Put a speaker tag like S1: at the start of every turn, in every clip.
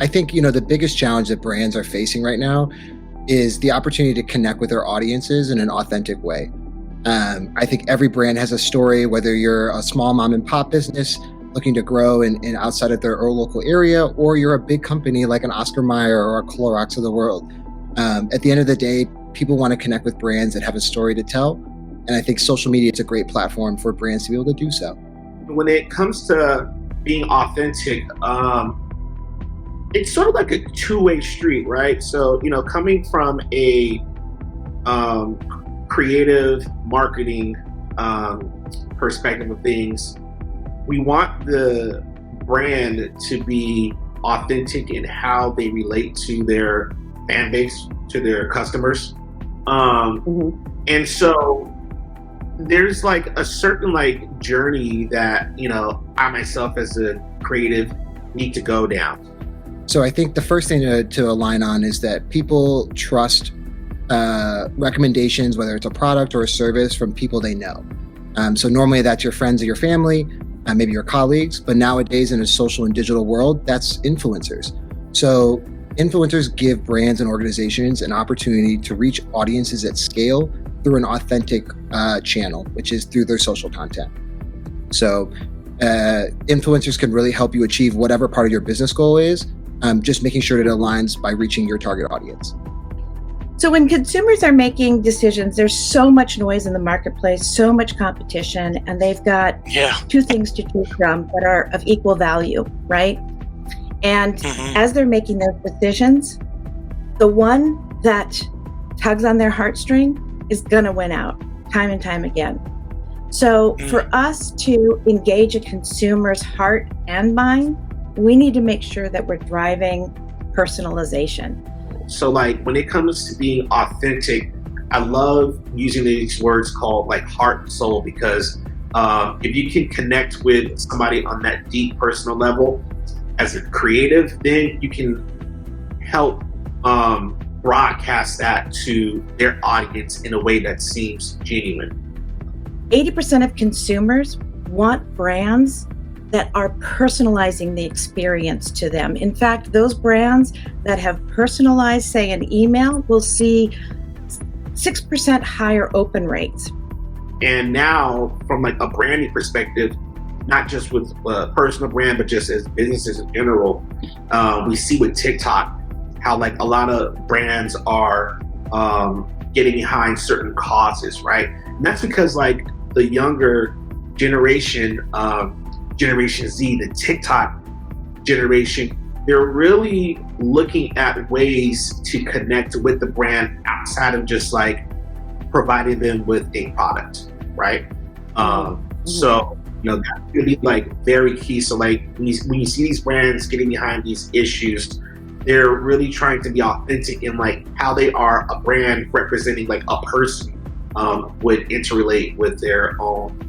S1: think, the biggest challenge that brands are facing right now is the opportunity to connect with their audiences in an authentic way. I think every brand has a story, whether you're a small mom and pop business looking to grow in outside of their local area, or you're a big company like an Oscar Mayer or a Clorox of the world. At the end of the day, people want to connect with brands that have a story to tell. And I think social media is a great platform for brands to be able to do so.
S2: When it comes to being authentic, it's sort of like a two-way street, right? So, coming from a creative marketing perspective of things, we want the brand to be authentic in how they relate to their fan base, to their customers. And so there's like a certain journey that, I myself as a creative need to go down.
S1: So I think the first thing to align on is that people trust recommendations, whether it's a product or a service, from people they know. So normally that's your friends or your family, maybe your colleagues, but nowadays in a social and digital world, that's influencers. So influencers give brands and organizations an opportunity to reach audiences at scale through an authentic channel, which is through their social content. So influencers can really help you achieve whatever part of your business goal is, just making sure that it aligns by reaching your target audience.
S3: So when consumers are making decisions, there's so much noise in the marketplace, so much competition, and they've got two things to choose from that are of equal value, right? And as they're making those decisions, the one that tugs on their heartstring is going to win out time and time again. So for us to engage a consumer's heart and mind, we need to make sure that we're driving personalization.
S2: So when it comes to being authentic, I love using these words called heart and soul, because if you can connect with somebody on that deep personal level as a creative, then you can help broadcast that to their audience in a way that seems genuine.
S3: 80% of consumers want brands that are personalizing the experience to them. In fact, those brands that have personalized, say, an email will see 6% higher open rates.
S2: And now, from a branding perspective, not just with a personal brand, but just as businesses in general, we see with TikTok how a lot of brands are getting behind certain causes, right? And that's because the younger generation, Generation Z, the TikTok generation, they're really looking at ways to connect with the brand outside of just providing them with a product, right? So, that's gonna be very key. So when you see these brands getting behind these issues, they're really trying to be authentic in how they are a brand representing a person would interrelate with their own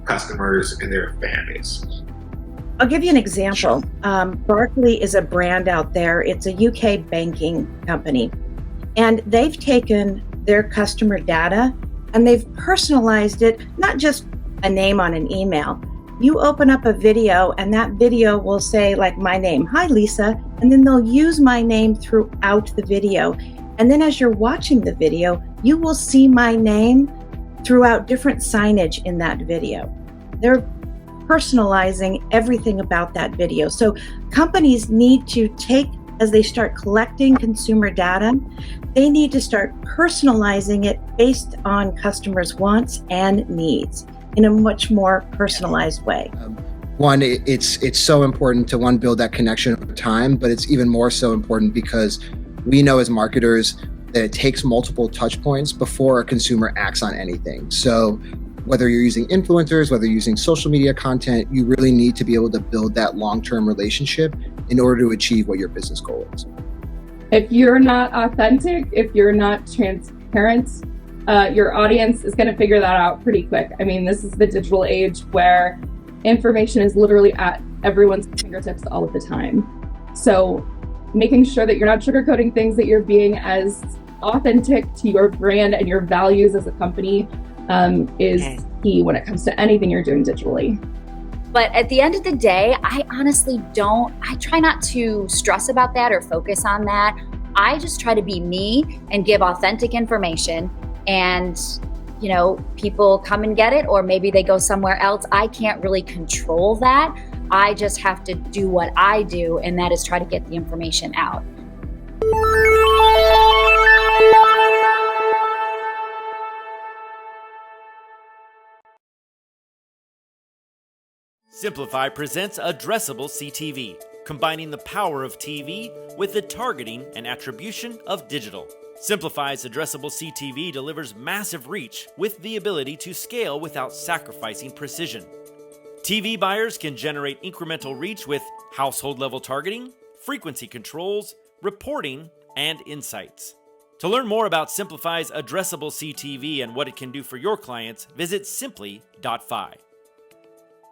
S2: customers and their fan base.
S3: I'll give you an example. Barclays is a brand out there. It's a UK banking company. And they've taken their customer data and they've personalized it, not just a name on an email. You open up a video and that video will say my name, hi Lisa, and then they'll use my name throughout the video. And then as you're watching the video, you will see my name throughout different signage in that video. They're personalizing everything about that video. So companies need to as they start collecting consumer data, they need to start personalizing it based on customers' wants and needs in a much more personalized way.
S1: One, it's so important to build that connection over time, but it's even more so important because we know as marketers that it takes multiple touch points before a consumer acts on anything. So whether you're using influencers, whether you're using social media content, you really need to be able to build that long-term relationship in order to achieve what your business goal is.
S4: If you're not authentic, if you're not transparent, your audience is going to figure that out pretty quick. I mean, this is the digital age where information is literally at everyone's fingertips all of the time. So making sure that you're not sugarcoating things, that you're being as authentic to your brand and your values as a company is key when it comes to anything you're doing digitally.
S5: But at the end of the day, I try not to stress about that or focus on that. I just try to be me and give authentic information, and people come and get it, or maybe they go somewhere else. I can't really control that. I just have to do what I do, and that is try to get the information out.
S6: Simplify presents Addressable CTV, combining the power of TV with the targeting and attribution of digital. Simplify's Addressable CTV delivers massive reach with the ability to scale without sacrificing precision. TV buyers can generate incremental reach with household-level targeting, frequency controls, reporting, and insights. To learn more about Simplify's Addressable CTV and what it can do for your clients, visit simply.fi.